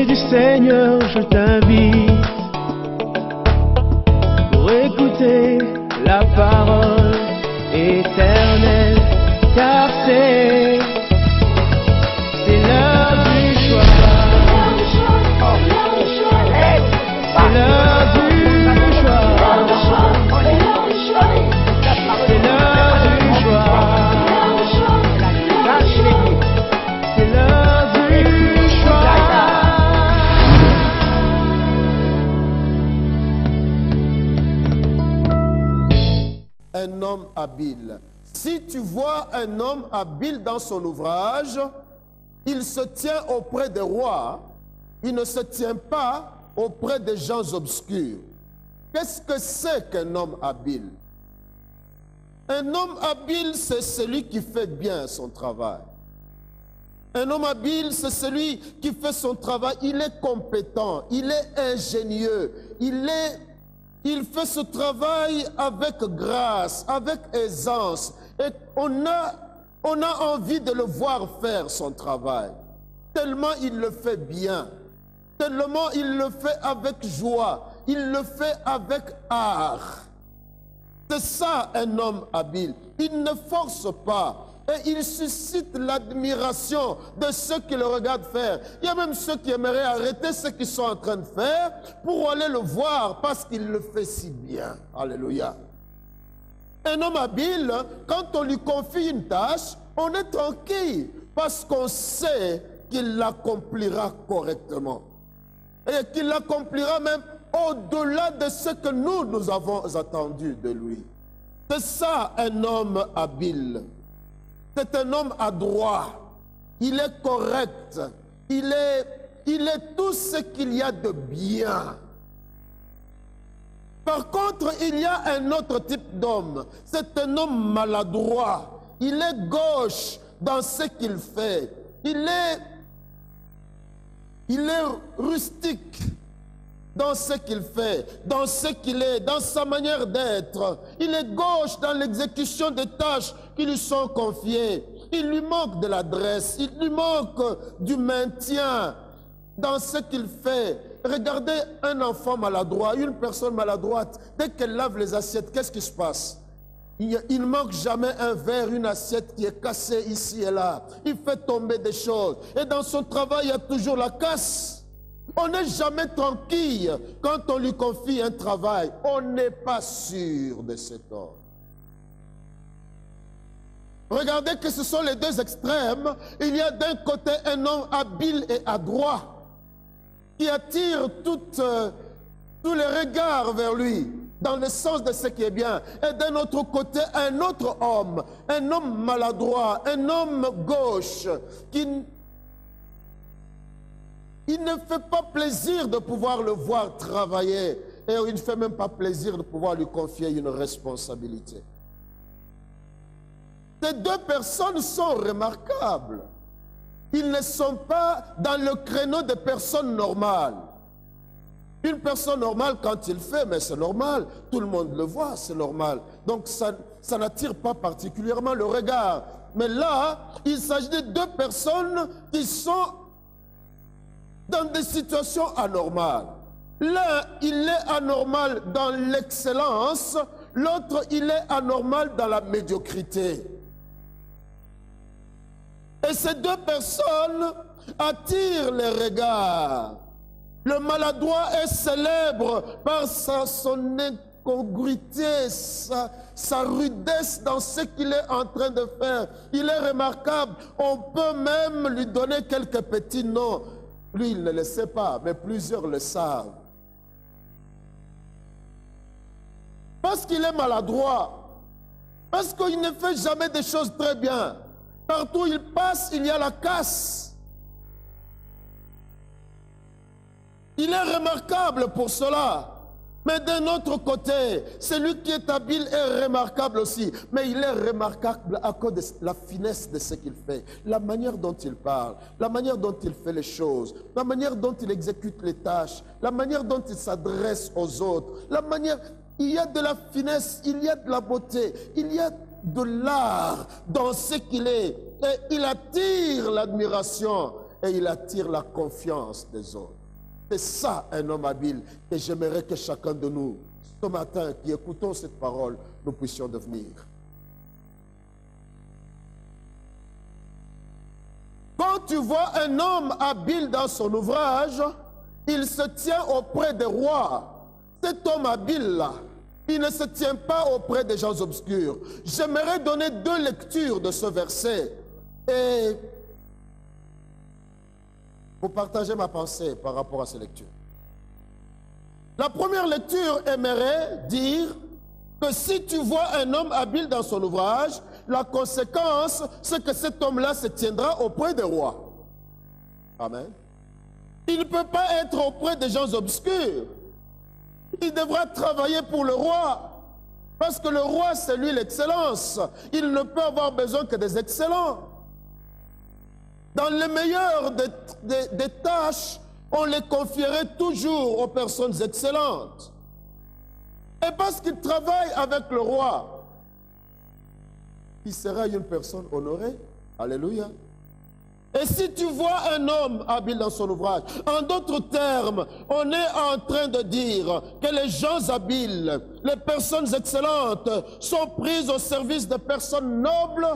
du Seigneur, je t'invite pour écouter la parole éternelle, car c'est l'heure du choix. C'est l'heure du choix. C'est l'heure du choix. C'est l'heure du choix. Un homme habile. Si tu vois un homme habile dans son ouvrage, il se tient auprès des rois, il ne se tient pas auprès des gens obscurs. Qu'est-ce que c'est qu'un homme habile? Un homme habile, c'est celui qui fait bien son travail. Un homme habile, c'est celui qui fait son travail. Il est compétent, il est ingénieux, il fait ce travail avec grâce, avec aisance. Et on a envie de le voir faire son travail. Tellement il le fait bien. Tellement il le fait avec joie. Il le fait avec art. C'est ça un homme habile. Il ne force pas. Et il suscite l'admiration de ceux qui le regardent faire. Il y a même ceux qui aimeraient arrêter ce qu'ils sont en train de faire pour aller le voir parce qu'il le fait si bien. Alléluia. Un homme habile, quand on lui confie une tâche, on est tranquille parce qu'on sait qu'il l'accomplira correctement. Et qu'il l'accomplira même au-delà de ce que nous avons attendu de lui. C'est ça un homme habile. C'est un homme adroit, il est correct, il est tout ce qu'il y a de bien. Par contre, il y a un autre type d'homme, c'est un homme maladroit, il est gauche dans ce qu'il fait, il est rustique dans ce qu'il fait, dans ce qu'il est, dans sa manière d'être. Il est gauche dans l'exécution des tâches qui lui sont confiées. Il lui manque de l'adresse, il lui manque du maintien dans ce qu'il fait. Regardez un enfant maladroit, une personne maladroite, dès qu'elle lave les assiettes, qu'est-ce qui se passe? Il ne manque jamais un verre, une assiette qui est cassée ici et là. Il fait tomber des choses. Et dans son travail, il y a toujours la casse. On n'est jamais tranquille quand on lui confie un travail. On n'est pas sûr de cet homme. Regardez que ce sont les deux extrêmes. Il y a d'un côté un homme habile et adroit qui attire tous les regards vers lui dans le sens de ce qui est bien. Et d'un autre côté, un autre homme, un homme maladroit, un homme gauche qui il ne fait pas plaisir de pouvoir le voir travailler et il ne fait même pas plaisir de pouvoir lui confier une responsabilité. Ces deux personnes sont remarquables. Ils ne sont pas dans le créneau des personnes normales. Une personne normale, quand il fait, mais c'est normal, tout le monde le voit, c'est normal. Donc ça n'attire pas particulièrement le regard. Mais là, il s'agit de deux personnes qui sont dans des situations anormales. L'un, il est anormal dans l'excellence, l'autre, il est anormal dans la médiocrité. Et ces deux personnes attirent les regards. Le maladroit est célèbre par son incongruité, sa rudesse dans ce qu'il est en train de faire. Il est remarquable. On peut même lui donner quelques petits noms. Lui, il ne le sait pas, mais plusieurs le savent. Parce qu'il est maladroit. Parce qu'il ne fait jamais des choses très bien. Partout où il passe, il y a la casse. Il est remarquable pour cela. Mais d'un autre côté, celui qui est habile est remarquable aussi. Mais il est remarquable à cause de la finesse de ce qu'il fait, la manière dont il parle, la manière dont il fait les choses, la manière dont il exécute les tâches, la manière dont il s'adresse aux autres, la manière... Il y a de la finesse, il y a de la beauté, il y a de l'art dans ce qu'il est. Et il attire l'admiration. et il attire la confiance des autres. C'est ça un homme habile, et j'aimerais que chacun de nous, ce matin, qui écoutons cette parole, nous puissions devenir. Quand tu vois un homme habile dans son ouvrage, il se tient auprès des rois. Cet homme habile-là, il ne se tient pas auprès des gens obscurs. J'aimerais donner 2 lectures de ce verset. Et vous partagez ma pensée par rapport à ces lectures. La première lecture aimerait dire que si tu vois un homme habile dans son ouvrage, la conséquence, c'est que cet homme-là se tiendra auprès des rois. Amen. Il ne peut pas être auprès des gens obscurs. Il devra travailler pour le roi. Parce que le roi, c'est lui l'excellence. Il ne peut avoir besoin que des excellents. Dans les meilleures des tâches, on les confierait toujours aux personnes excellentes. Et parce qu'il travaille avec le roi, il sera une personne honorée. Alléluia. Et si tu vois un homme habile dans son ouvrage, en d'autres termes, on est en train de dire que les gens habiles, les personnes excellentes sont prises au service de personnes nobles,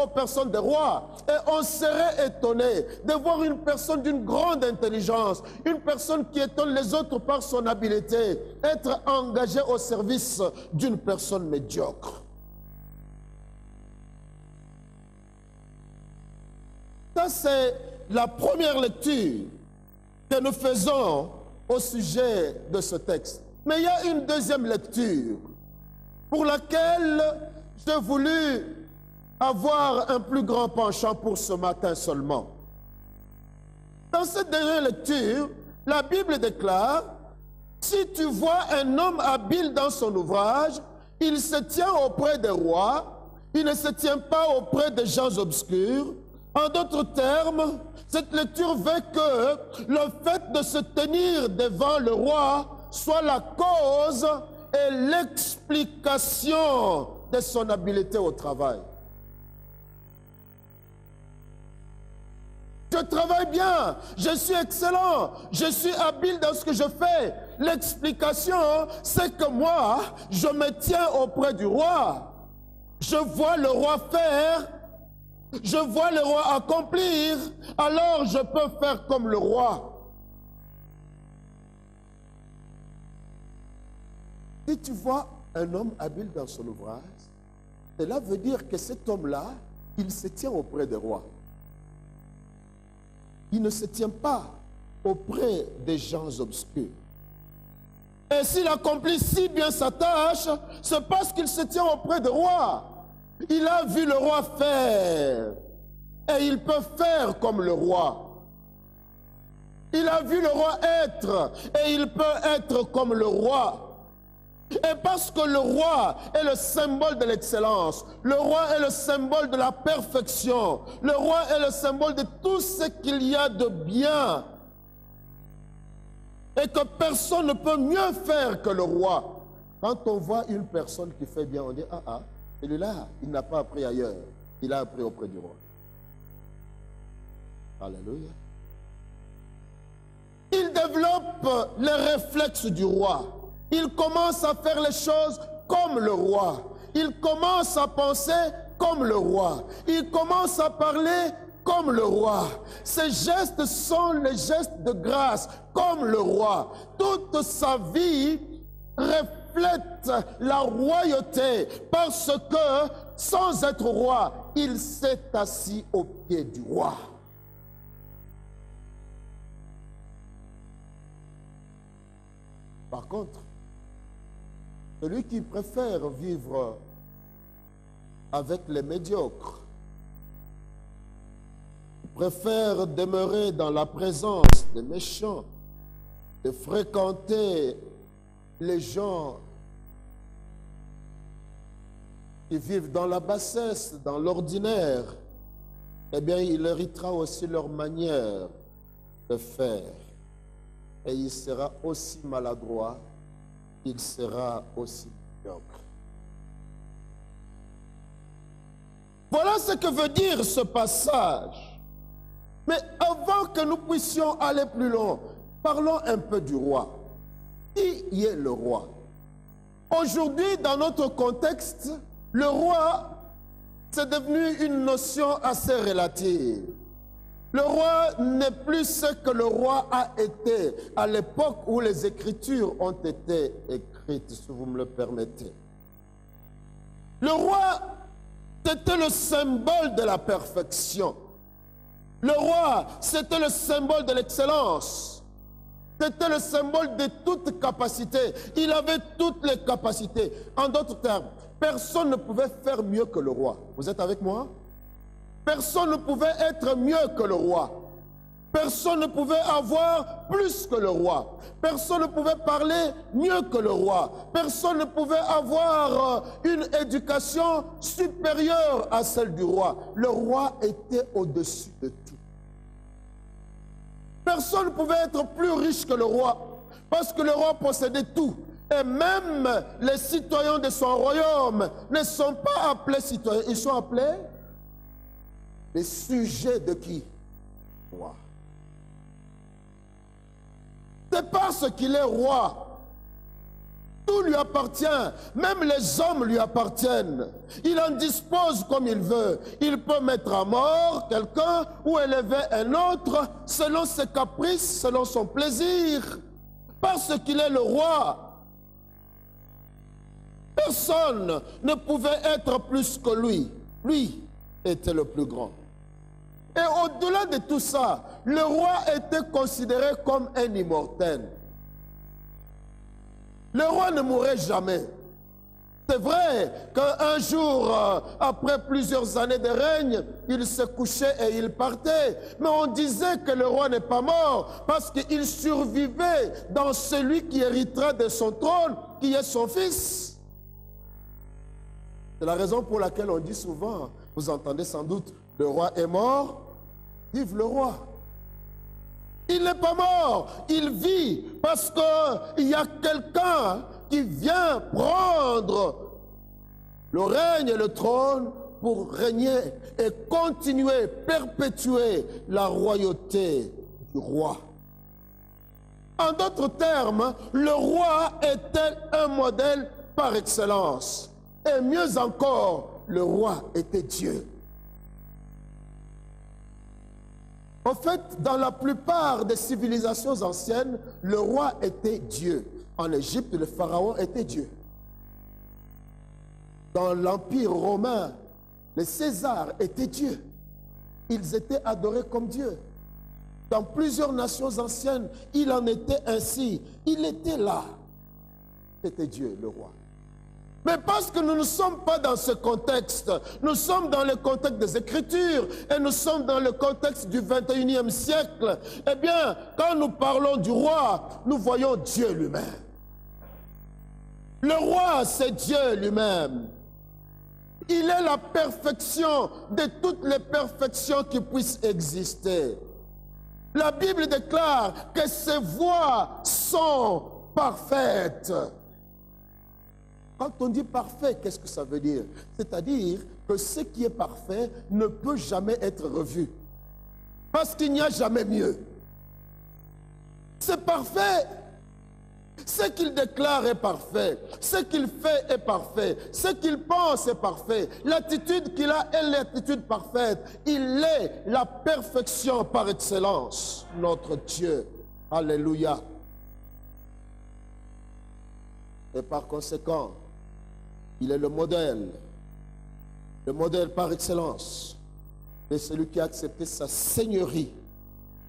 aux personnes des rois. Et on serait étonné de voir une personne d'une grande intelligence, une personne qui étonne les autres par son habileté, être engagée au service d'une personne médiocre. Ça, c'est la première lecture que nous faisons au sujet de ce texte. Mais il y a une deuxième lecture pour laquelle j'ai voulu avoir un plus grand penchant pour ce matin seulement. Dans cette dernière lecture, la Bible déclare, si tu vois un homme habile dans son ouvrage, il se tient auprès des rois, il ne se tient pas auprès des gens obscurs. En d'autres termes, cette lecture veut que le fait de se tenir devant le roi soit la cause et l'explication de son habileté au travail. Je travaille bien, je suis excellent, je suis habile dans ce que je fais. L'explication, c'est que moi, je me tiens auprès du roi. Je vois le roi faire. Je vois le roi accomplir, alors je peux faire comme le roi. Si tu vois un homme habile dans son ouvrage, cela veut dire que cet homme-là, il se tient auprès des rois. Il ne se tient pas auprès des gens obscurs. Et s'il accomplit si bien sa tâche, c'est parce qu'il se tient auprès des rois. Il a vu le roi faire et il peut faire comme le roi. Il a vu le roi être et il peut être comme le roi. Et parce que le roi est le symbole de l'excellence, le roi est le symbole de la perfection, le roi est le symbole de tout ce qu'il y a de bien et que personne ne peut mieux faire que le roi. Quand on voit une personne qui fait bien, on dit « Ah, ah, celui-là, il n'a pas appris ailleurs. Il a appris auprès du roi. » Alléluia. Il développe les réflexes du roi. Il commence à faire les choses comme le roi. Il commence à penser comme le roi. Il commence à parler comme le roi. Ses gestes sont les gestes de grâce comme le roi. Toute sa vie reflète la royauté parce que, sans être roi, il s'est assis au pied du roi. Par contre, celui qui préfère vivre avec les médiocres, préfère demeurer dans la présence des méchants, de fréquenter les gens qui vivent dans la bassesse, dans l'ordinaire, eh bien, il héritera aussi leur manière de faire. Et il sera aussi maladroit, il sera aussi médiocre. Voilà ce que veut dire ce passage. Mais avant que que nous puissions aller plus loin, parlons un peu du roi. Qui y est le roi? Aujourd'hui, dans notre contexte, le roi, c'est devenu une notion assez relative. Le roi n'est plus ce que le roi a été à l'époque où les Écritures ont été écrites, si vous me le permettez. Le roi, c'était le symbole de la perfection. Le roi, c'était le symbole de l'excellence. C'était le symbole de toute capacité. Il avait toutes les capacités. En d'autres termes, personne ne pouvait faire mieux que le roi. Vous êtes avec moi? Personne ne pouvait être mieux que le roi. Personne ne pouvait avoir plus que le roi. Personne ne pouvait parler mieux que le roi. Personne ne pouvait avoir une éducation supérieure à celle du roi. Le roi était au-dessus de tout. Personne ne pouvait être plus riche que le roi, parce que le roi possédait tout. Et même les citoyens de son royaume ne sont pas appelés citoyens, ils sont appelés les sujets de qui? Roi. C'est parce qu'il est roi. Tout lui appartient, même les hommes lui appartiennent. Il en dispose comme il veut. Il peut mettre à mort quelqu'un ou élever un autre selon ses caprices, selon son plaisir. Parce qu'il est le roi. Personne ne pouvait être plus que lui. Lui était le plus grand. Et au-delà de tout ça, le roi était considéré comme un immortel. Le roi ne mourrait jamais. C'est vrai qu'un jour, après plusieurs années de règne, il se couchait et il partait. Mais on disait que le roi n'est pas mort parce qu'il survivait dans celui qui héritera de son trône, qui est son fils. C'est la raison pour laquelle on dit souvent, vous entendez sans doute, le roi est mort, vive le roi. Il n'est pas mort, il vit parce qu'il y a quelqu'un qui vient prendre le règne et le trône pour régner et continuer, perpétuer la royauté du roi. En d'autres termes, le roi était un modèle par excellence. Et mieux encore, le roi était Dieu. En fait, dans la plupart des civilisations anciennes, le roi était Dieu. En Égypte, le pharaon était Dieu. Dans l'Empire romain, les Césars étaient Dieu. Ils étaient adorés comme Dieu. Dans plusieurs nations anciennes, il en était ainsi. Il était là. C'était Dieu, le roi. Mais parce que nous ne sommes pas dans ce contexte, nous sommes dans le contexte des Écritures et nous sommes dans le contexte du 21e siècle, eh bien, quand nous parlons du roi, nous voyons Dieu lui-même. Le roi, c'est Dieu lui-même. Il est la perfection de toutes les perfections qui puissent exister. La Bible déclare que ses voies sont parfaites. Quand on dit parfait, qu'est-ce que ça veut dire? C'est-à-dire que ce qui est parfait ne peut jamais être revu. Parce qu'il n'y a jamais mieux. C'est parfait. Ce qu'il déclare est parfait. Ce qu'il fait est parfait. Ce qu'il pense est parfait. L'attitude qu'il a est l'attitude parfaite. Il est la perfection par excellence, notre Dieu. Alléluia. Et par conséquent, il est le modèle par excellence de celui qui a accepté sa seigneurie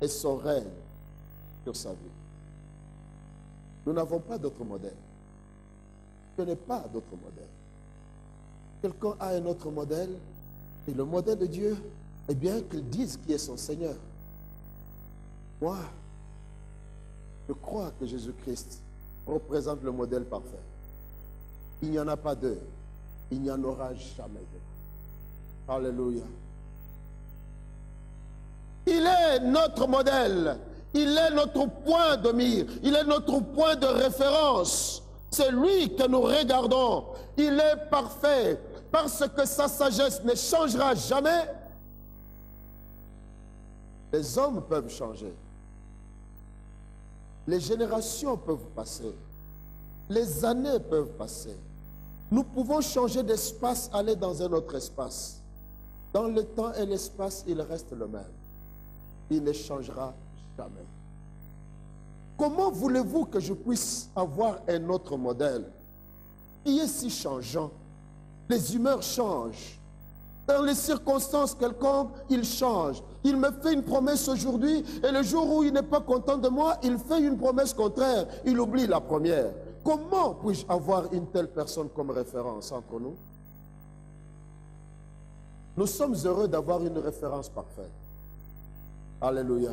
et son règne sur sa vie. Nous n'avons pas d'autre modèle. Je n'ai pas d'autre modèle. Quelqu'un a un autre modèle, et le modèle de Dieu, eh bien, qu'il dise qui est son Seigneur. Moi, je crois que Jésus-Christ représente le modèle parfait. Il n'y en a pas deux. Il n'y en aura jamais deux. Alléluia. Il est notre modèle. Il est notre point de mire. Il est notre point de référence. C'est lui que nous regardons. Il est parfait parce que sa sagesse ne changera jamais. Les hommes peuvent changer. Les générations peuvent passer. Les années peuvent passer. Nous pouvons changer d'espace, aller dans un autre espace. Dans le temps et l'espace, il reste le même. Il ne changera jamais. Comment voulez-vous que je puisse avoir un autre modèle qui est si changeant? Les humeurs changent. Dans les circonstances quelconques, il change. Il me fait une promesse aujourd'hui et le jour où il n'est pas content de moi, il fait une promesse contraire. Il oublie la première. Comment puis-je avoir une telle personne comme référence entre nous? Nous sommes heureux d'avoir une référence parfaite. Alléluia.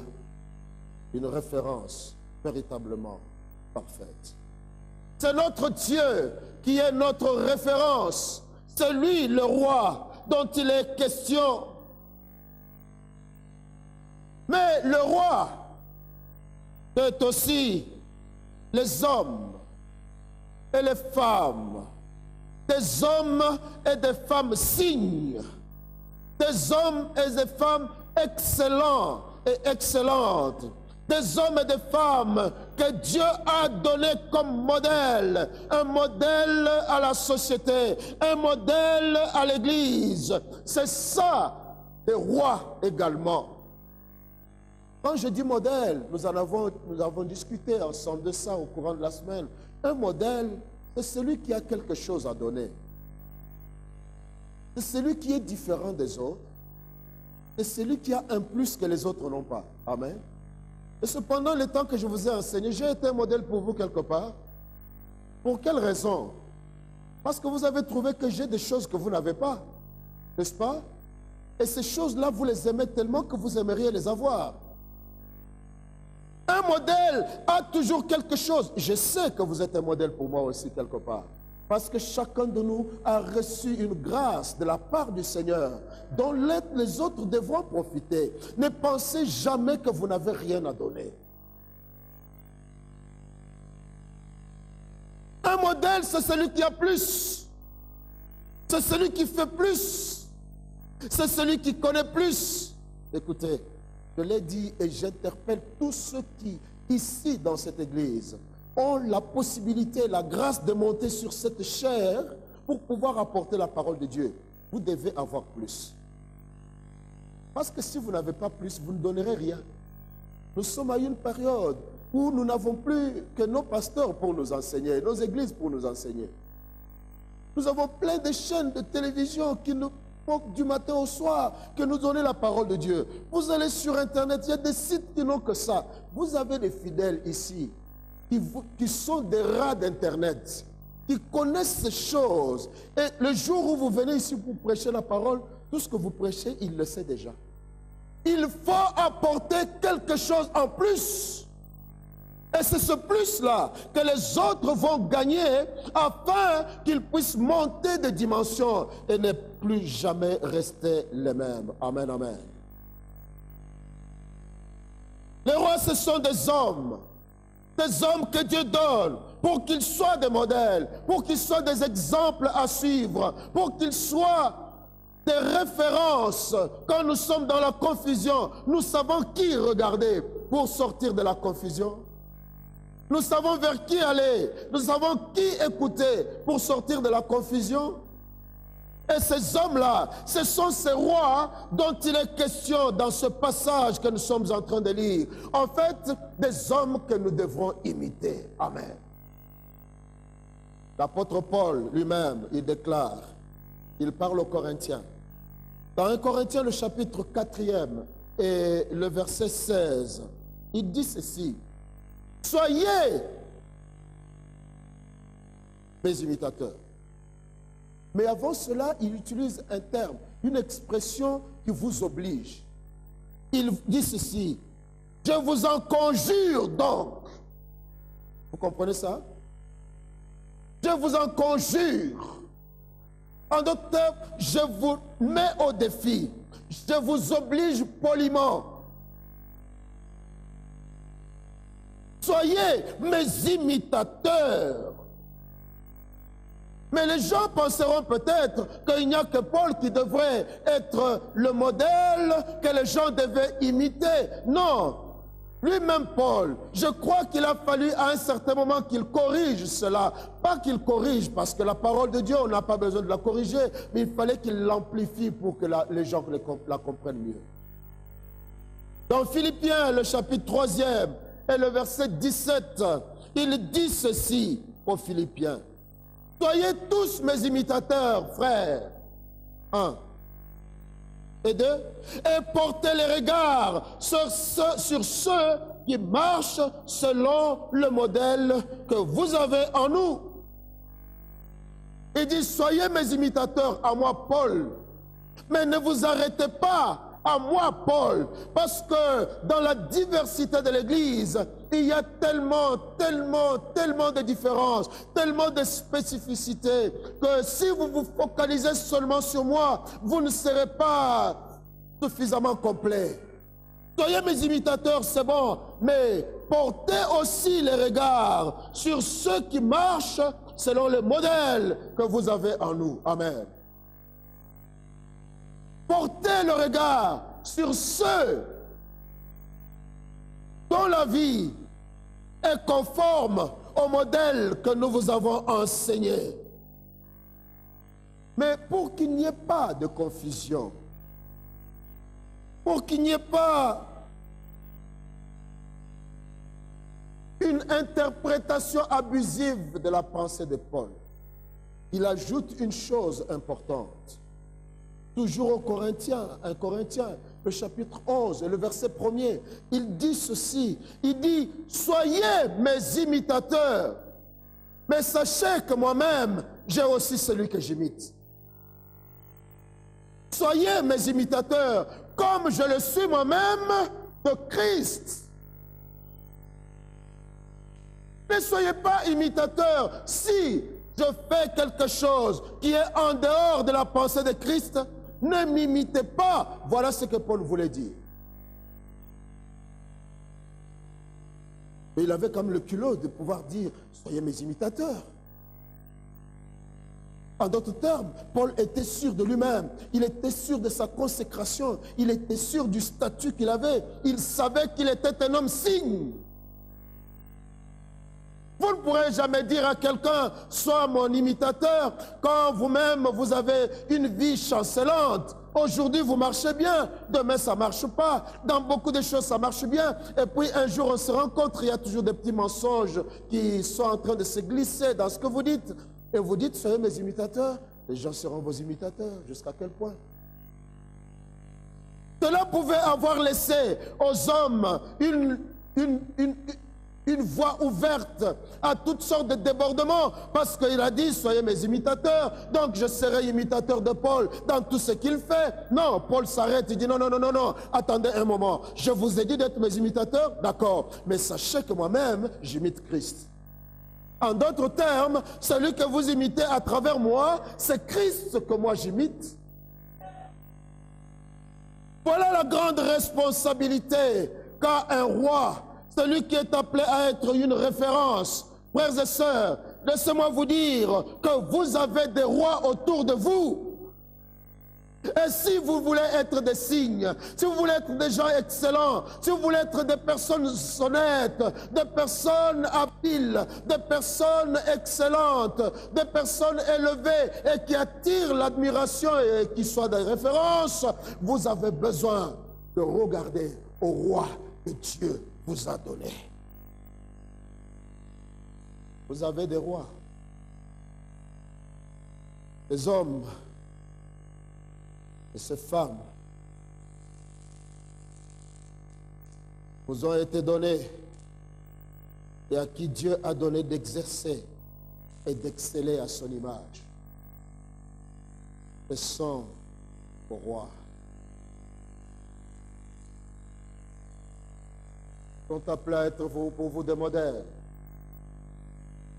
Une référence véritablement parfaite. C'est notre Dieu qui est notre référence. C'est lui le roi dont il est question. Mais le roi est aussi les hommes et les femmes, des hommes et des femmes signes, des hommes et des femmes excellents et excellentes, des hommes et des femmes que Dieu a donnés comme modèle, un modèle à la société, un modèle à l'Église. C'est ça, des rois également. Quand je dis modèle, nous avons discuté ensemble de ça au courant de la semaine. Un modèle, c'est celui qui a quelque chose à donner. C'est celui qui est différent des autres. C'est celui qui a un plus que les autres n'ont pas. Amen. Et cependant, le temps que je vous ai enseigné, j'ai été un modèle pour vous quelque part. Pour quelle raison? Parce que vous avez trouvé que j'ai des choses que vous n'avez pas. N'est-ce pas? Et ces choses-là, vous les aimez tellement que vous aimeriez les avoir. Un modèle a toujours quelque chose. Je sais que vous êtes un modèle pour moi aussi quelque part. Parce que chacun de nous a reçu une grâce de la part du Seigneur dont les autres devront profiter. Ne pensez jamais que vous n'avez rien à donner. Un modèle, c'est celui qui a plus. C'est celui qui fait plus. C'est celui qui connaît plus. Écoutez, je l'ai dit et j'interpelle tous ceux qui, ici dans cette église, ont la possibilité, la grâce de monter sur cette chair pour pouvoir apporter la parole de Dieu. Vous devez avoir plus. Parce que si vous n'avez pas plus, vous ne donnerez rien. Nous sommes à une période où nous n'avons plus que nos pasteurs pour nous enseigner, nos églises pour nous enseigner. Nous avons plein de chaînes de télévision qui nous font du matin au soir que nous donner la parole de Dieu. Vous allez sur Internet, il y a des sites qui n'ont que ça. Vous avez des fidèles ici qui sont des rats d'Internet, qui connaissent ces choses. Et le jour où vous venez ici pour prêcher la parole, tout ce que vous prêchez, il le sait déjà. Il faut apporter quelque chose en plus. Et c'est ce plus-là que les autres vont gagner afin qu'ils puissent monter de dimensions et ne plus jamais rester les mêmes. Amen, amen. Les rois, ce sont des hommes que Dieu donne pour qu'ils soient des modèles, pour qu'ils soient des exemples à suivre, pour qu'ils soient des références. Quand nous sommes dans la confusion, nous savons qui regarder pour sortir de la confusion. Nous savons vers qui aller, nous savons qui écouter pour sortir de la confusion. Et ces hommes-là, ce sont ces rois dont il est question dans ce passage que nous sommes en train de lire. En fait, des hommes que nous devrons imiter. Amen. L'apôtre Paul lui-même, il déclare, il parle aux Corinthiens. Dans 1 Corinthiens, le chapitre 4e et le verset 16, il dit ceci. Soyez mes imitateurs. Mais avant cela, il utilise un terme, une expression qui vous oblige. Il dit ceci. Je vous en conjure donc. Vous comprenez ça? Je vous en conjure. En d'autres termes, je vous mets au défi. Je vous oblige poliment. Soyez mes imitateurs. Mais les gens penseront peut-être qu'il n'y a que Paul qui devrait être le modèle que les gens devaient imiter. Non, lui-même Paul, je crois qu'il a fallu à un certain moment qu'il corrige cela. Pas qu'il corrige, parce que la parole de Dieu, on n'a pas besoin de la corriger, mais il fallait qu'il l'amplifie pour que les gens la comprennent mieux. Dans Philippiens, le chapitre 3e et le verset 17, il dit ceci aux Philippiens. Soyez tous mes imitateurs, frères. 1. Et 2. Et portez les regards sur ceux qui marchent selon le modèle que vous avez en nous. Il dit, soyez mes imitateurs, à moi, Paul. Mais ne vous arrêtez pas à moi, Paul, parce que dans la diversité de l'Église, il y a tellement de différences, tellement de spécificités, que si vous vous focalisez seulement sur moi, vous ne serez pas suffisamment complet. Soyez mes imitateurs, c'est bon, mais portez aussi les regards sur ceux qui marchent selon le modèle que vous avez en nous. Amen. Portez le regard sur ceux dont la vie est conforme au modèle que nous vous avons enseigné. Mais pour qu'il n'y ait pas de confusion, pour qu'il n'y ait pas une interprétation abusive de la pensée de Paul, il ajoute une chose importante. Toujours au Corinthiens, 1 Corinthiens, le chapitre 11, le verset 1er, il dit ceci, il dit, soyez mes imitateurs, mais sachez que moi-même, j'ai aussi celui que j'imite. Soyez mes imitateurs, comme je le suis moi-même de Christ. Ne soyez pas imitateurs si je fais quelque chose qui est en dehors de la pensée de Christ. Ne m'imitez pas. Voilà ce que Paul voulait dire. Mais il avait comme le culot de pouvoir dire, soyez mes imitateurs. En d'autres termes, Paul était sûr de lui-même. Il était sûr de sa consécration. Il était sûr du statut qu'il avait. Il savait qu'il était un homme signe. Vous ne pourrez jamais dire à quelqu'un, sois mon imitateur, quand vous-même vous avez une vie chancelante. Aujourd'hui, vous marchez bien, demain, ça ne marche pas. Dans beaucoup de choses, ça marche bien. Et puis, un jour, on se rencontre, il y a toujours des petits mensonges qui sont en train de se glisser dans ce que vous dites. Et vous dites, soyez mes imitateurs. Les gens seront vos imitateurs. Jusqu'à quel point? Cela pouvait avoir laissé aux hommes une voie ouverte à toutes sortes de débordements, parce qu'il a dit, soyez mes imitateurs, donc je serai imitateur de Paul dans tout ce qu'il fait. Non, Paul s'arrête, il dit, non, attendez un moment, je vous ai dit d'être mes imitateurs, d'accord, mais sachez que moi-même, j'imite Christ. En d'autres termes, celui que vous imitez à travers moi, c'est Christ que moi j'imite. Voilà la grande responsabilité qu'a un roi, celui qui est appelé à être une référence. Frères et sœurs, laissez-moi vous dire que vous avez des rois autour de vous. Et si vous voulez être des signes, si vous voulez être des gens excellents, si vous voulez être des personnes honnêtes, des personnes habiles, des personnes excellentes, des personnes élevées et qui attirent l'admiration et qui soient des références, vous avez besoin de regarder au roi que Dieu vous a donné. Vous avez des rois, des hommes et ces femmes vous ont été donnés et à qui Dieu a donné d'exercer et d'exceller à son image. Ce sont vos rois. Ils sont appelés à être pour vous des modèles.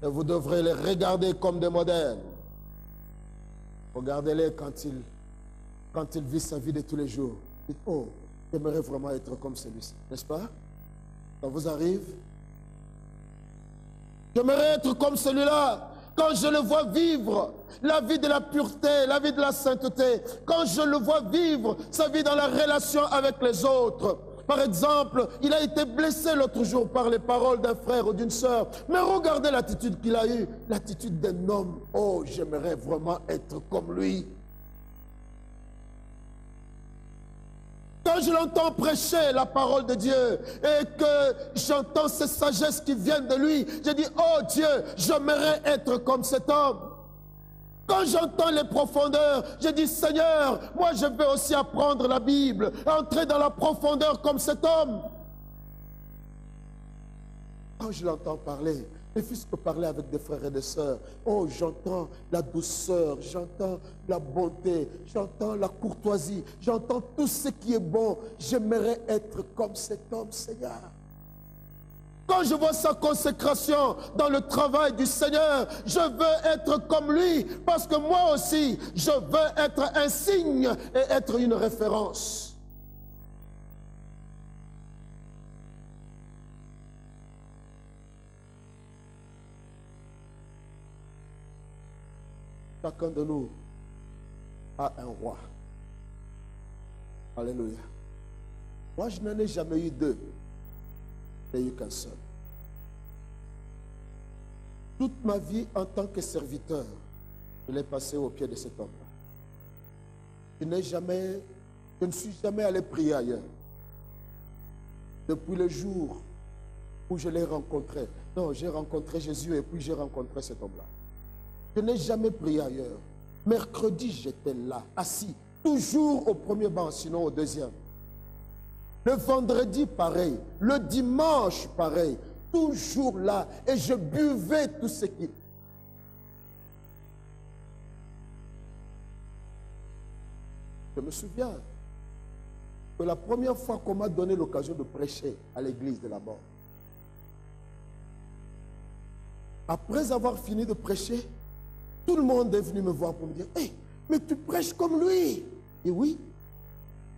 Et vous devrez les regarder comme des modèles. Regardez-les quand il vit sa vie de tous les jours. Dites, oh, j'aimerais vraiment être comme celui-ci, n'est-ce pas? Ça vous arrive? J'aimerais être comme celui-là. quand je le vois vivre la vie de la pureté, la vie de la sainteté, quand je le vois vivre sa vie dans la relation avec les autres. Par exemple, il a été blessé l'autre jour par les paroles d'un frère ou d'une sœur. Mais regardez l'attitude qu'il a eue, l'attitude d'un homme. Oh, j'aimerais vraiment être comme lui. Quand je l'entends prêcher la parole de Dieu et que j'entends ces sagesses qui viennent de lui, je dis, oh Dieu, j'aimerais être comme cet homme. Quand j'entends les profondeurs, je dis, Seigneur, moi je veux aussi apprendre la Bible, entrer dans la profondeur comme cet homme. Quand je l'entends parler, mes fils peuvent parler avec des frères et des sœurs. Oh, j'entends la douceur, j'entends la bonté, j'entends la courtoisie, j'entends tout ce qui est bon. J'aimerais être comme cet homme, Seigneur. Quand je vois sa consécration dans le travail du Seigneur, je veux être comme lui, parce que moi aussi, je veux être un signe et être une référence. Chacun de nous a un roi. Alléluia. Moi, je n'en ai jamais eu deux. Je n'ai eu qu'un seul. Toute ma vie en tant que serviteur, je l'ai passé au pied de cet homme-là. Je ne suis jamais allé prier ailleurs. Depuis le jour où je l'ai rencontré. Non, j'ai rencontré Jésus et puis j'ai rencontré cet homme-là. Je n'ai jamais prié ailleurs. Mercredi, j'étais là, assis, toujours au premier banc, sinon au deuxième. Le vendredi, pareil. Le dimanche, pareil. Toujours là. Et je buvais tout ce qui... Je me souviens que la première fois qu'on m'a donné l'occasion de prêcher à l'église de la mort, après avoir fini de prêcher, tout le monde est venu me voir pour me dire, hey, mais tu prêches comme lui. Et oui,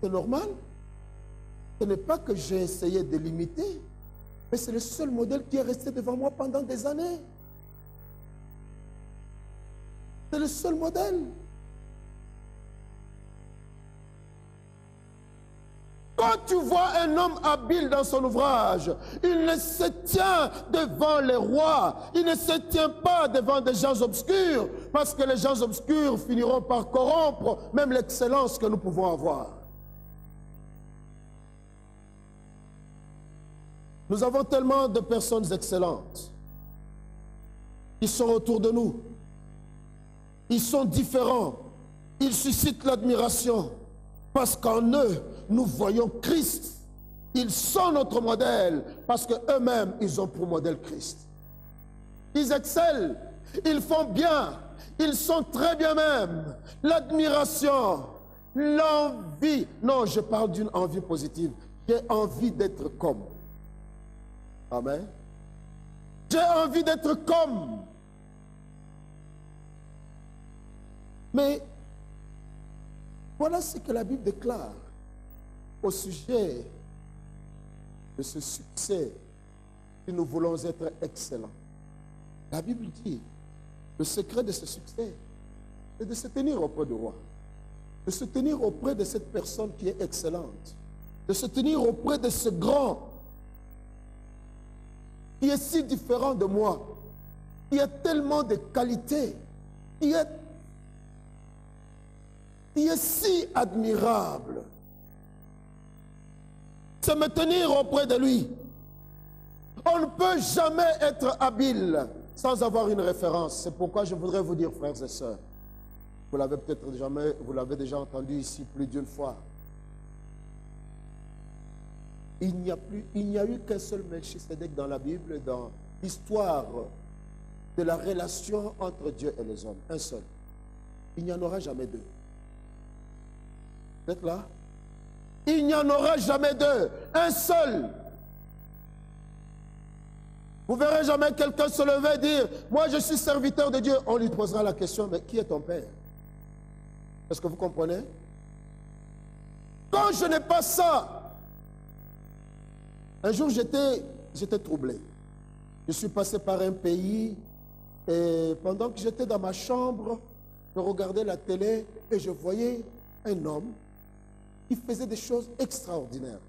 c'est normal. Ce n'est pas que j'ai essayé de l'imiter, mais c'est le seul modèle qui est resté devant moi pendant des années. C'est le seul modèle. Quand tu vois un homme habile dans son ouvrage, il ne se tient devant les rois, il ne se tient pas devant des gens obscurs, parce que les gens obscurs finiront par corrompre même l'excellence que nous pouvons avoir. Nous avons tellement de personnes excellentes qui sont autour de nous. Ils sont différents, ils suscitent l'admiration, parce qu'en eux, nous voyons Christ. Ils sont notre modèle parce qu'eux-mêmes, ils ont pour modèle Christ. Ils excellent, ils font bien, ils sont très bien même. L'admiration, l'envie. Non, je parle d'une envie positive. J'ai envie d'être comme. Amen. J'ai envie d'être comme. Mais voilà ce que la Bible déclare au sujet de ce succès si nous voulons être excellents. La Bible dit, le secret de ce succès, c'est de se tenir auprès du roi, de se tenir auprès de cette personne qui est excellente, de se tenir auprès de ce grand qui est si différent de moi, qui a tellement de qualités, qui est si admirable. C'est me tenir auprès de lui. On ne peut jamais être habile sans avoir une référence. C'est pourquoi je voudrais vous dire, frères et sœurs, vous l'avez peut-être jamais, vous l'avez déjà entendu ici plus d'une fois. Il n'y a eu qu'un seul Melchisédek dans la Bible, dans l'histoire de la relation entre Dieu et les hommes. Un seul. Il n'y en aura jamais deux. Vous êtes là? Il n'y en aura jamais deux. Un seul. Vous verrez jamais quelqu'un se lever et dire, moi je suis serviteur de Dieu. On lui posera la question, mais qui est ton père? Est-ce que vous comprenez? Quand je n'ai pas ça, un jour j'étais troublé. Je suis passé par un pays Et pendant que j'étais dans ma chambre, je regardais la télé et je voyais un homme qui faisait des choses extraordinaires.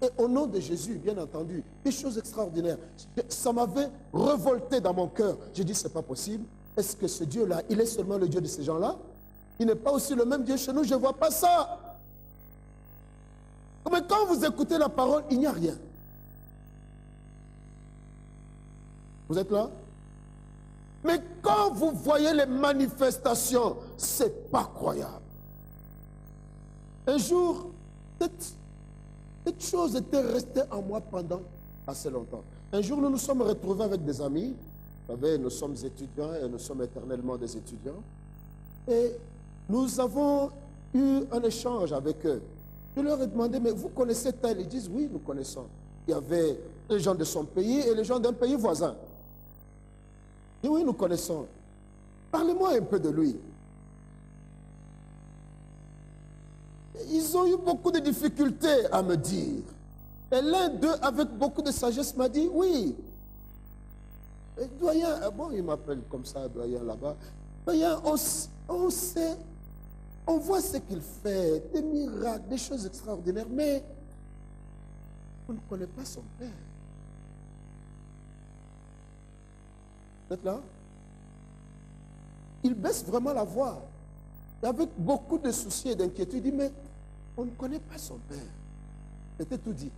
Et au nom de Jésus, bien entendu, des choses extraordinaires. Ça m'avait révolté dans mon cœur. J'ai dit, c'est pas possible. Est-ce que ce Dieu-là, il est seulement le Dieu de ces gens-là? Il n'est pas aussi le même Dieu chez nous, je ne vois pas ça. Mais quand vous écoutez la parole, il n'y a rien. Vous êtes là? Mais quand vous voyez les manifestations, ce n'est pas croyable. Un jour, cette chose était restée en moi pendant assez longtemps. Un jour, nous nous sommes retrouvés avec des amis. Vous savez, nous sommes étudiants et nous sommes éternellement des étudiants. Et nous avons eu un échange avec eux. Je leur ai demandé, mais vous connaissez tel? Ils disent, oui, nous connaissons. Il y avait les gens de son pays et les gens d'un pays voisin. Et oui, nous connaissons. Parlez-moi un peu de lui. Ils ont eu beaucoup de difficultés à me dire. Et l'un d'eux, avec beaucoup de sagesse, m'a dit, oui. Et doyen, bon, il m'appelle comme ça, doyen là-bas. Doyen, on sait, on voit ce qu'il fait, des miracles, des choses extraordinaires, mais on ne connaît pas son père. Vous êtes là? Il baisse vraiment la voix. Et avec beaucoup de soucis et d'inquiétude, il dit, mais on ne connaît pas son père. C'était tout dit.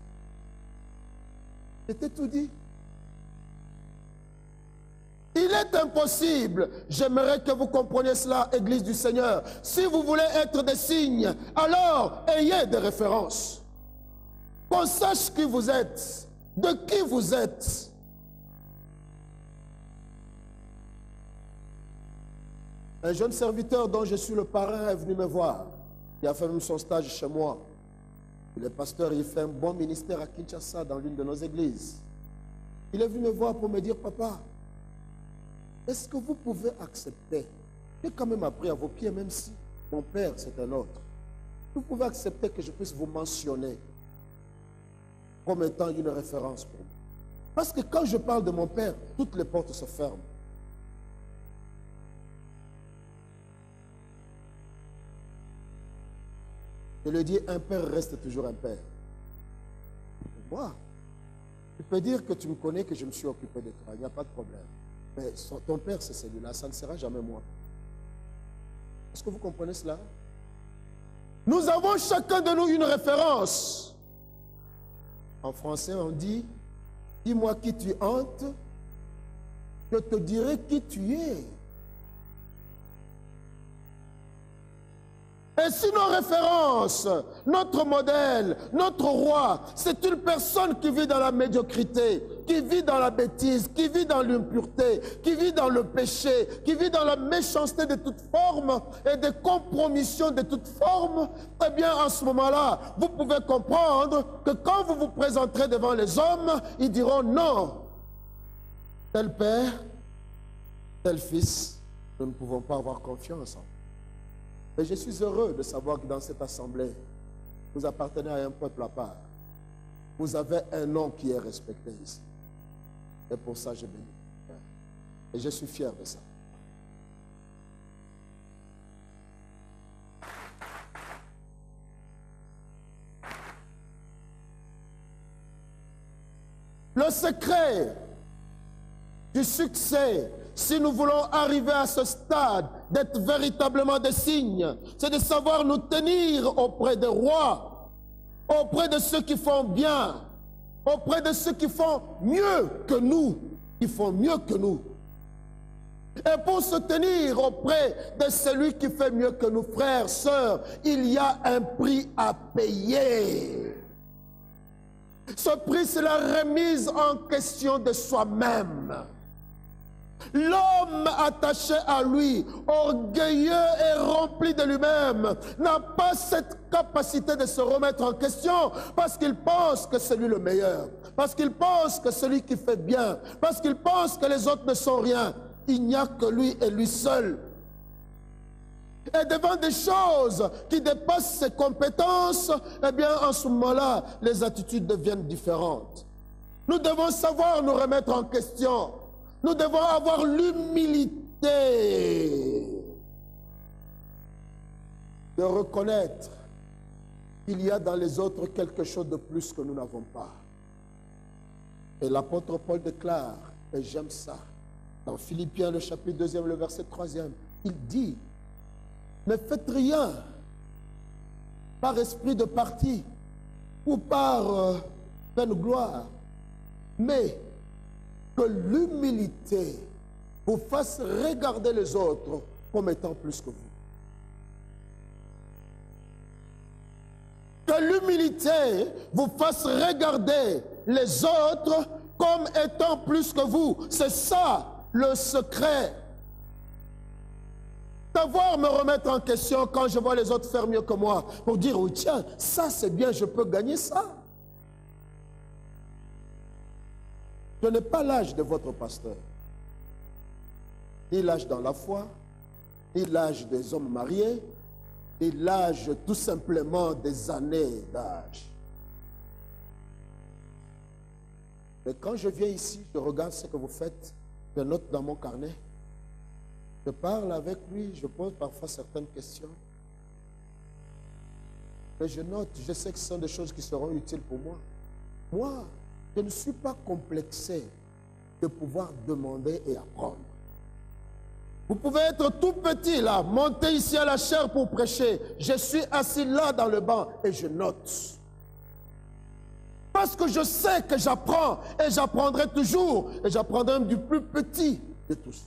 C'était tout dit. Il est impossible, j'aimerais que vous compreniez cela, Église du Seigneur. Si vous voulez être des signes, alors ayez des références. Qu'on sache qui vous êtes, de qui vous êtes. Un jeune serviteur dont je suis le parrain est venu me voir. Il a fait même son stage chez moi. Le pasteur, il fait un bon ministère à Kinshasa, dans l'une de nos églises. Il est venu me voir pour me dire, papa, est-ce que vous pouvez accepter? J'ai quand même appris à vos pieds, même si mon père, c'est un autre. Vous pouvez accepter que je puisse vous mentionner comme étant une référence pour vous. Parce que quand je parle de mon père, toutes les portes se ferment. Je lui dis, un père reste toujours un père. Moi, tu peux dire que tu me connais, que je me suis occupé de toi, il n'y a pas de problème. Mais ton père, c'est celui-là, ça ne sera jamais moi. Est-ce que vous comprenez cela? Nous avons chacun de nous une référence. En français, on dit, dis-moi qui tu hantes, je te dirai qui tu es. Et si nos références, notre modèle, notre roi, c'est une personne qui vit dans la médiocrité, qui vit dans la bêtise, qui vit dans l'impureté, qui vit dans le péché, qui vit dans la méchanceté de toute forme et des compromissions de toute forme, eh bien en ce moment-là, vous pouvez comprendre que quand vous vous présenterez devant les hommes, ils diront non. Tel père, tel fils, nous ne pouvons pas avoir confiance en vous. Et je suis heureux de savoir que dans cette assemblée, vous appartenez à un peuple à part. Vous avez un nom qui est respecté ici. Et pour ça, je bénis. Et je suis fier de ça. Le secret du succès, si nous voulons arriver à ce stade d'être véritablement des signes, c'est de savoir nous tenir auprès des rois, auprès de ceux qui font bien, auprès de ceux qui font mieux que nous, qui font mieux que nous. Et pour se tenir auprès de celui qui fait mieux que nous, frères, sœurs, il y a un prix à payer. Ce prix, c'est la remise en question de soi-même. L'homme attaché à lui, orgueilleux et rempli de lui-même, n'a pas cette capacité de se remettre en question parce qu'il pense que c'est lui le meilleur, parce qu'il pense que c'est lui qui fait bien, parce qu'il pense que les autres ne sont rien. Il n'y a que lui et lui seul. Et devant des choses qui dépassent ses compétences, eh bien en ce moment-là, les attitudes deviennent différentes. Nous devons savoir nous remettre en question. Nous devons avoir l'humilité de reconnaître qu'il y a dans les autres quelque chose de plus que nous n'avons pas. Et l'apôtre Paul déclare, et j'aime ça, dans Philippiens, le chapitre 2, le verset 3, il dit, ne faites rien par esprit de parti ou par peine gloire, mais que l'humilité vous fasse regarder les autres comme étant plus que vous. Que l'humilité vous fasse regarder les autres comme étant plus que vous. C'est ça le secret. Savoir me remettre en question quand je vois les autres faire mieux que moi. Pour dire, oh tiens, ça c'est bien, je peux gagner ça. Je n'ai pas l'âge de votre pasteur. Ni l'âge dans la foi, ni l'âge des hommes mariés, ni l'âge tout simplement des années d'âge. Mais quand je viens ici, je regarde ce que vous faites, je note dans mon carnet, je parle avec lui, je pose parfois certaines questions. Mais je note, je sais que ce sont des choses qui seront utiles pour moi. Moi, je ne suis pas complexé de pouvoir demander et apprendre. Vous pouvez être tout petit là, monter ici à la chaire pour prêcher. Je suis assis là dans le banc et je note. Parce que je sais que j'apprends et j'apprendrai toujours. Et j'apprendrai même du plus petit de tous.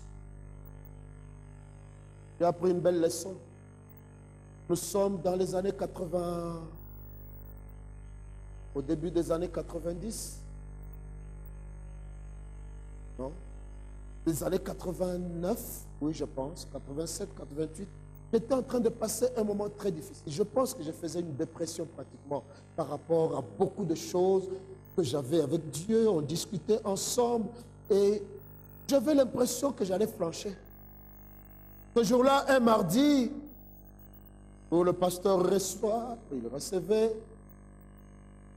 J'ai appris une belle leçon. Nous sommes dans les années 80, au début des années 90. Non? Les années 89, oui je pense, 87, 88. J'étais en train de passer un moment très difficile. Je pense que je faisais une dépression pratiquement par rapport à beaucoup de choses que j'avais avec Dieu. On discutait ensemble et j'avais l'impression que j'allais flancher. Ce jour-là, un mardi, où le pasteur reçoit, il recevait.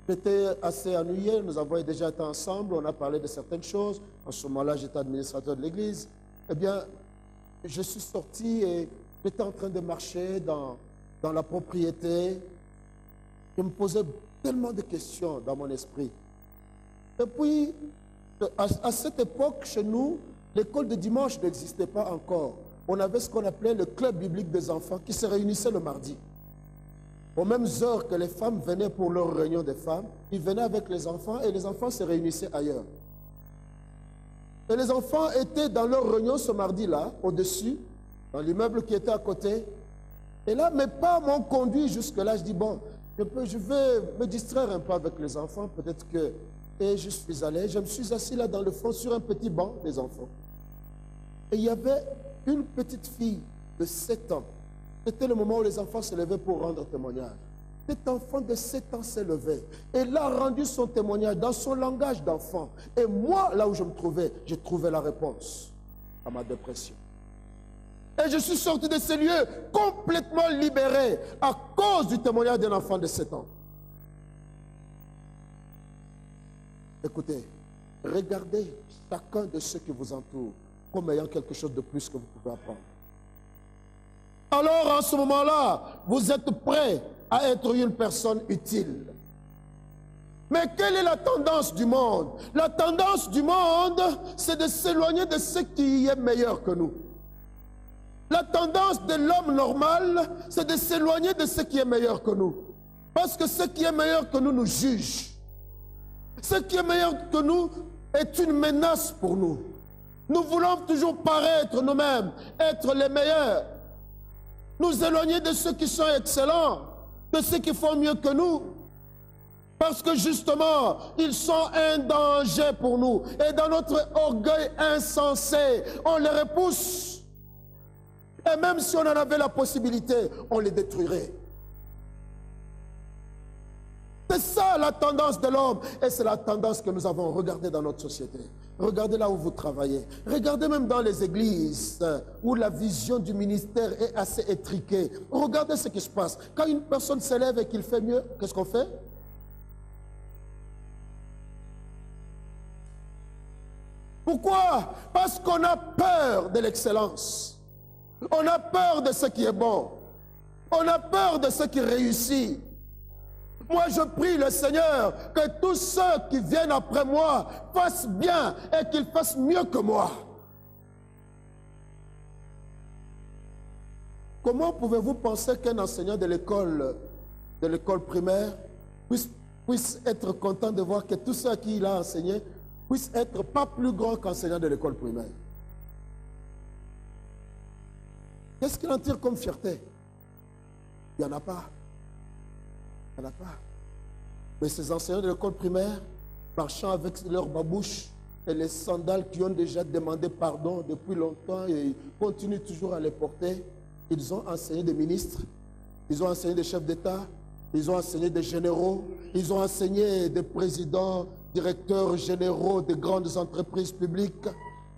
J'étais assez ennuyé, nous avons déjà été ensemble, on a parlé de certaines choses. En ce moment-là, j'étais administrateur de l'église. Eh bien, je suis sorti et j'étais en train de marcher dans la propriété. Je me posais tellement de questions dans mon esprit. Et puis, à cette époque, chez nous, l'école de dimanche n'existait pas encore. On avait ce qu'on appelait le club biblique des enfants qui se réunissait le mardi. Aux mêmes heures que les femmes venaient pour leur réunion des femmes, ils venaient avec les enfants et les enfants se réunissaient ailleurs. Et les enfants étaient dans leur réunion ce mardi-là, au-dessus, dans l'immeuble qui était à côté. Et là, mes pas m'ont conduit jusque-là. Je dis, bon, je vais me distraire un peu avec les enfants, peut-être que... Et je suis allé, je me suis assis là dans le fond sur un petit banc des enfants. Et il y avait une petite fille de 7 ans. C'était le moment où les enfants se levaient pour rendre témoignage. Cet enfant de 7 ans s'est levé. Et il a rendu son témoignage dans son langage d'enfant. Et moi, là où je me trouvais, j'ai trouvé la réponse à ma dépression. Et je suis sorti de ces lieux complètement libéré à cause du témoignage d'un enfant de 7 ans. Écoutez, regardez chacun de ceux qui vous entourent comme ayant quelque chose de plus que vous pouvez apprendre. Alors, en ce moment-là, vous êtes prêt à être une personne utile. Mais quelle est la tendance du monde? La tendance du monde, c'est de s'éloigner de ce qui est meilleur que nous. La tendance de l'homme normal, c'est de s'éloigner de ce qui est meilleur que nous. Parce que ce qui est meilleur que nous nous juge. Ce qui est meilleur que nous est une menace pour nous. Nous voulons toujours paraître nous-mêmes, être les meilleurs. Nous éloigner de ceux qui sont excellents, de ceux qui font mieux que nous. Parce que justement, ils sont un danger pour nous. Et dans notre orgueil insensé, on les repousse. Et même si on en avait la possibilité, on les détruirait. C'est ça la tendance de l'homme. Et c'est la tendance que nous avons regardée dans notre société. Regardez là où vous travaillez. Regardez même dans les églises où la vision du ministère est assez étriquée. Regardez ce qui se passe. Quand une personne s'élève et qu'il fait mieux, qu'est-ce qu'on fait? Pourquoi? Parce qu'on a peur de l'excellence. On a peur de ce qui est bon. On a peur de ce qui réussit. Moi, je prie le Seigneur que tous ceux qui viennent après moi fassent bien et qu'ils fassent mieux que moi. Comment pouvez-vous penser qu'un enseignant de l'école primaire puisse être content de voir que tous ceux à qui il a enseigné puissent être pas plus grands qu'enseignants de l'école primaire? Qu'est-ce qu'il en tire comme fierté? Il n'y en a pas. Il n'y en a pas. Mais ces enseignants de l'école primaire, marchant avec leurs babouches et les sandales qui ont déjà demandé pardon depuis longtemps et continuent toujours à les porter, ils ont enseigné des ministres, ils ont enseigné des chefs d'État, ils ont enseigné des généraux, ils ont enseigné des présidents, directeurs généraux de grandes entreprises publiques,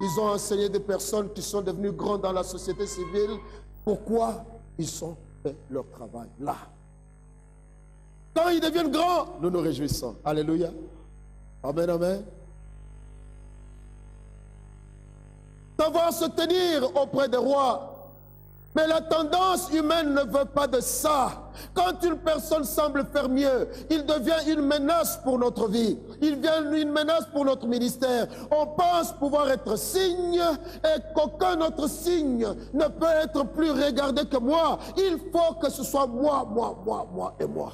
ils ont enseigné des personnes qui sont devenues grandes dans la société civile. Pourquoi? Ils ont fait leur travail là. Quand ils deviennent grands, nous nous réjouissons. Alléluia. Amen, amen. Savoir se tenir auprès des rois. Mais la tendance humaine ne veut pas de ça. Quand une personne semble faire mieux, il devient une menace pour notre vie. Il devient une menace pour notre ministère. On pense pouvoir être signe et qu'aucun autre signe ne peut être plus regardé que moi. Il faut que ce soit moi, moi, moi, moi et moi.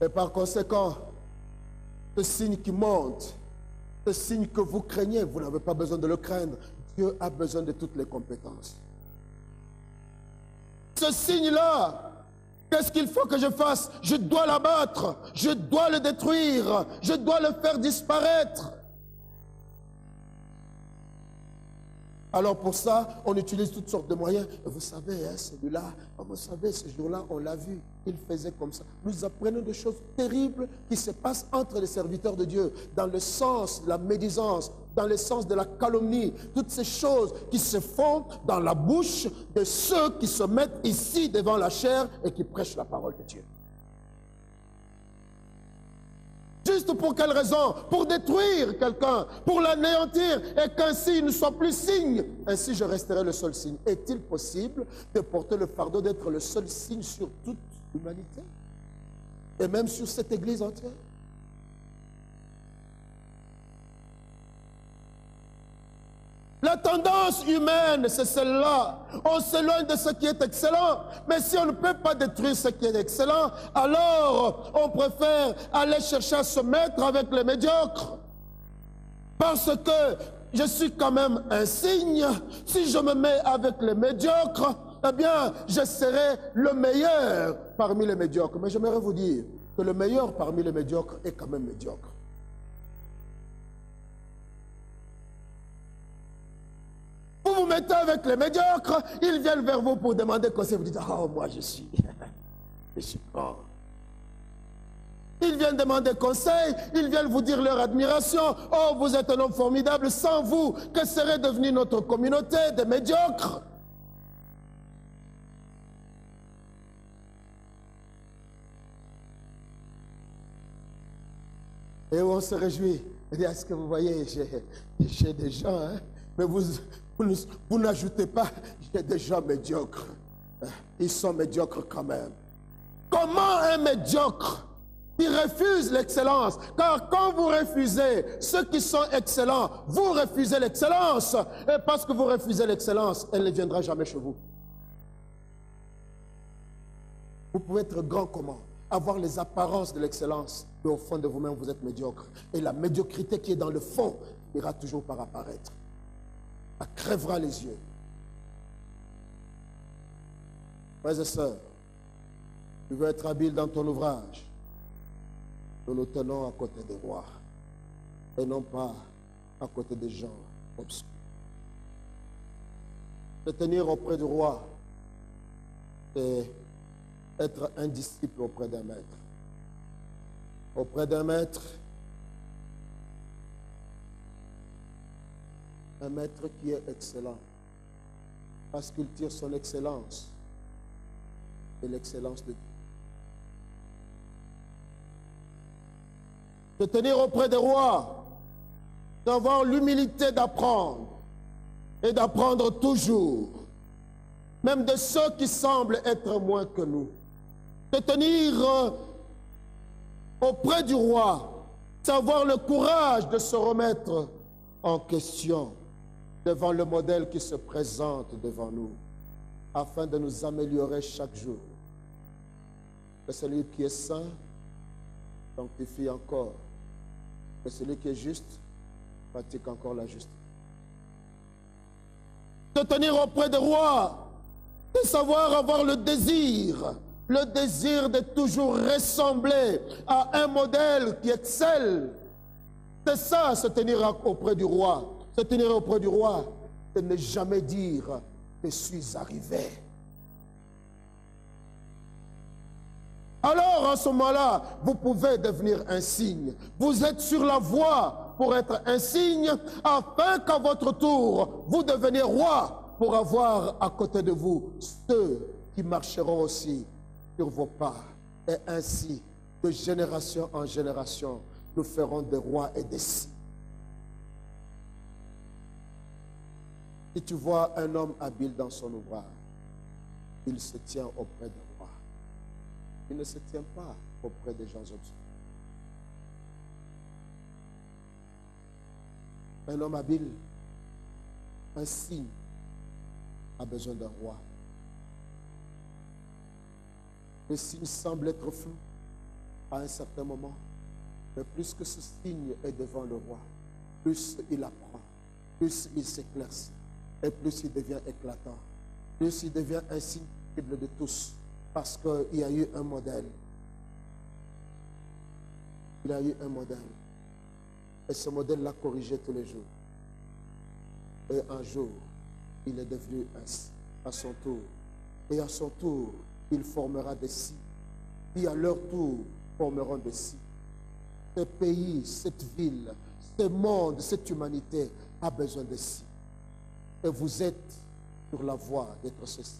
Et par conséquent, ce signe qui monte, ce signe que vous craignez, vous n'avez pas besoin de le craindre. Dieu a besoin de toutes les compétences. Ce signe-là, qu'est-ce qu'il faut que je fasse? Je dois l'abattre, je dois le détruire, je dois le faire disparaître. Alors pour ça, on utilise toutes sortes de moyens. Et vous savez, hein, celui-là, vous savez, ce jour-là, on l'a vu, il faisait comme ça. Nous apprenons des choses terribles qui se passent entre les serviteurs de Dieu, dans le sens de la médisance, dans le sens de la calomnie, toutes ces choses qui se font dans la bouche de ceux qui se mettent ici devant la chair et qui prêchent la parole de Dieu. Juste pour quelle raison? Pour détruire quelqu'un, pour l'anéantir et qu'ainsi il ne soit plus signe. Ainsi je resterai le seul signe. Est-il possible de porter le fardeau d'être le seul signe sur toute l'humanité? Et même sur cette église entière? La tendance humaine, c'est celle-là. On s'éloigne de ce qui est excellent. Mais si on ne peut pas détruire ce qui est excellent, alors on préfère aller chercher à se mettre avec les médiocres. Parce que je suis quand même un signe. Si je me mets avec les médiocres, eh bien, je serai le meilleur parmi les médiocres. Mais j'aimerais vous dire que le meilleur parmi les médiocres est quand même médiocre. Vous vous mettez avec les médiocres, ils viennent vers vous pour demander conseil. Vous dites, oh, moi je suis grand. Ils viennent demander conseil, ils viennent vous dire leur admiration. Oh, vous êtes un homme formidable. Sans vous, que serait devenue notre communauté de médiocres? Et on se réjouit. Est-ce que vous voyez, j'ai des gens, hein? Mais vous n'ajoutez pas, j'ai des gens médiocres. Ils sont médiocres quand même. Comment un médiocre qui refuse l'excellence? Car quand vous refusez ceux qui sont excellents, vous refusez l'excellence. Et parce que vous refusez l'excellence, elle ne viendra jamais chez vous. Vous pouvez être grand comment? Avoir les apparences de l'excellence, mais au fond de vous-même, vous êtes médiocre. Et la médiocrité qui est dans le fond ira toujours par apparaître. Elle crèvera les yeux. Frères et sœurs, tu veux être habile dans ton ouvrage. Nous nous tenons à côté des rois et non pas à côté des gens obscurs. Se tenir auprès du roi et être un disciple auprès d'un maître. Auprès d'un maître, un maître qui est excellent, parce qu'il tire son excellence et l'excellence de Dieu. Se tenir auprès des rois, d'avoir l'humilité d'apprendre et d'apprendre toujours, même de ceux qui semblent être moins que nous. Se tenir auprès du roi, savoir le courage de se remettre en question devant le modèle qui se présente devant nous, afin de nous améliorer chaque jour. Que celui qui est saint sanctifie encore, que celui qui est juste pratique encore la justice. De tenir auprès des rois, de savoir avoir le désir de toujours ressembler à un modèle qui excelle. C'est ça, se tenir auprès du roi. Se tenir auprès du roi, c'est ne jamais dire « je suis arrivé ». Alors, en ce moment-là, vous pouvez devenir un signe. Vous êtes sur la voie pour être un signe, afin qu'à votre tour, vous deveniez roi pour avoir à côté de vous ceux qui marcheront aussi sur vos pas. Et ainsi, de génération en génération, nous ferons des rois et des signes. Si tu vois un homme habile dans son ouvrage, il se tient auprès des rois. Il ne se tient pas auprès des gens obscurs. Un homme habile, un signe, a besoin d'un roi. Le signe semble être flou à un certain moment, mais plus que ce signe est devant le roi, plus il apprend, plus il s'éclaircit, et plus il devient éclatant, plus il devient un signe visible de tous, parce qu'il y a eu un modèle. Il y a eu un modèle. Et ce modèle l'a corrigé tous les jours. Et un jour, il est devenu ainsi, à son tour. Et à son tour, il formera des signes, qui à leur tour formeront des signes. Ce pays, cette ville, ce monde, cette humanité a besoin de signes. Et vous êtes sur la voie d'être ceci.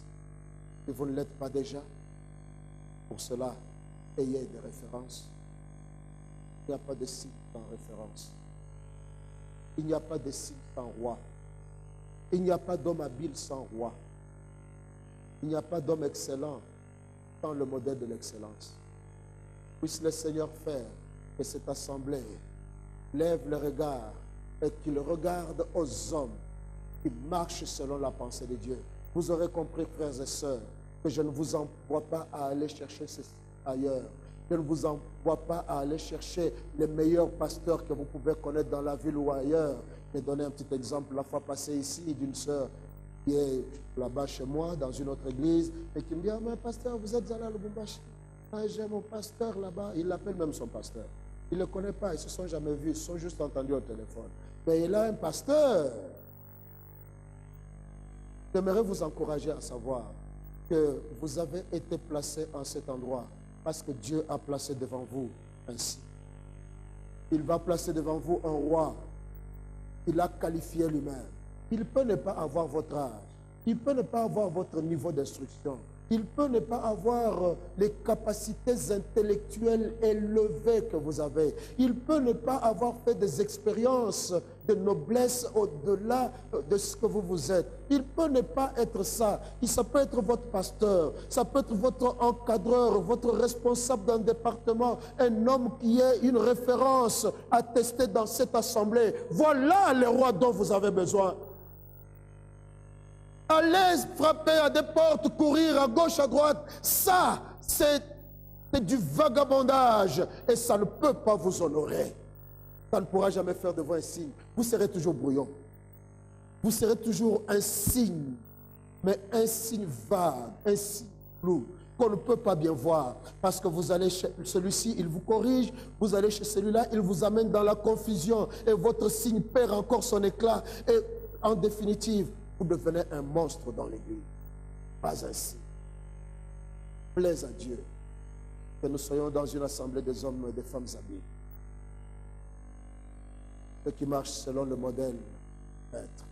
Et vous ne l'êtes pas déjà. Pour cela, ayez des références. Il n'y a pas de signe sans référence. Il n'y a pas de signe sans roi. Il n'y a pas d'homme habile sans roi. Il n'y a pas d'homme excellent sans le modèle de l'excellence. Puisse le Seigneur faire que cette assemblée lève le regard et qu'il regarde aux hommes qui marchent selon la pensée de Dieu. Vous aurez compris, frères et sœurs, que je ne vous envoie pas à aller chercher ceci ailleurs. Je ne vous envoie pas à aller chercher les meilleurs pasteurs que vous pouvez connaître dans la ville ou ailleurs. J'ai donné un petit exemple la fois passée ici d'une sœur qui est là-bas chez moi, dans une autre église, et qui me dit « Ah, mais pasteur, vous êtes allé à Lubumbashi? Ah, j'ai mon pasteur là-bas. » Il l'appelle même son pasteur. Il ne le connaît pas, ils ne se sont jamais vus, ils se sont juste entendus au téléphone. Mais il a un pasteur. J'aimerais vous encourager à savoir que vous avez été placé en cet endroit parce que Dieu a placé devant vous ainsi. Il va placer devant vous un roi. Il a qualifié lui-même. Il peut ne pas avoir votre âge. Il peut ne pas avoir votre niveau d'instruction. Il peut ne pas avoir les capacités intellectuelles élevées que vous avez. Il peut ne pas avoir fait des expériences de noblesse au-delà de ce que vous êtes. Il peut ne pas être ça. Ça peut être votre pasteur, ça peut être votre encadreur, votre responsable d'un département, un homme qui est une référence attestée dans cette assemblée. Voilà le roi dont vous avez besoin. Allez frapper à des portes, courir à gauche, à droite. Ça, c'est du vagabondage et ça ne peut pas vous honorer. Ça ne pourra jamais faire de vous un signe. Vous serez toujours brouillon. Vous serez toujours un signe, mais un signe vague, un signe flou, qu'on ne peut pas bien voir. Parce que vous allez chez celui-ci, il vous corrige. Vous allez chez celui-là, il vous amène dans la confusion. Et votre signe perd encore son éclat. Et en définitive, vous devenez un monstre dans l'église. Pas ainsi. Plaise à Dieu que nous soyons dans une assemblée des hommes et des femmes habiles. Ceux qui marchent selon le modèle maître,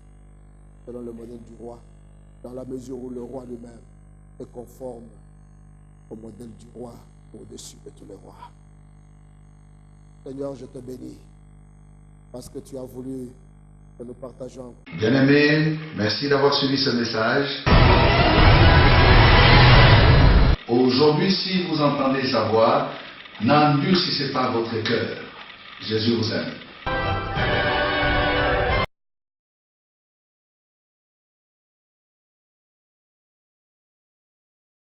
selon le modèle du roi, dans la mesure où le roi lui-même est conforme au modèle du roi au-dessus de tous les rois. Seigneur, je te bénis parce que tu as voulu que nous partageons. Bien-aimés, merci d'avoir suivi ce message. Aujourd'hui, si vous entendez sa voix, n'endurcissez pas votre cœur. Jésus vous aime.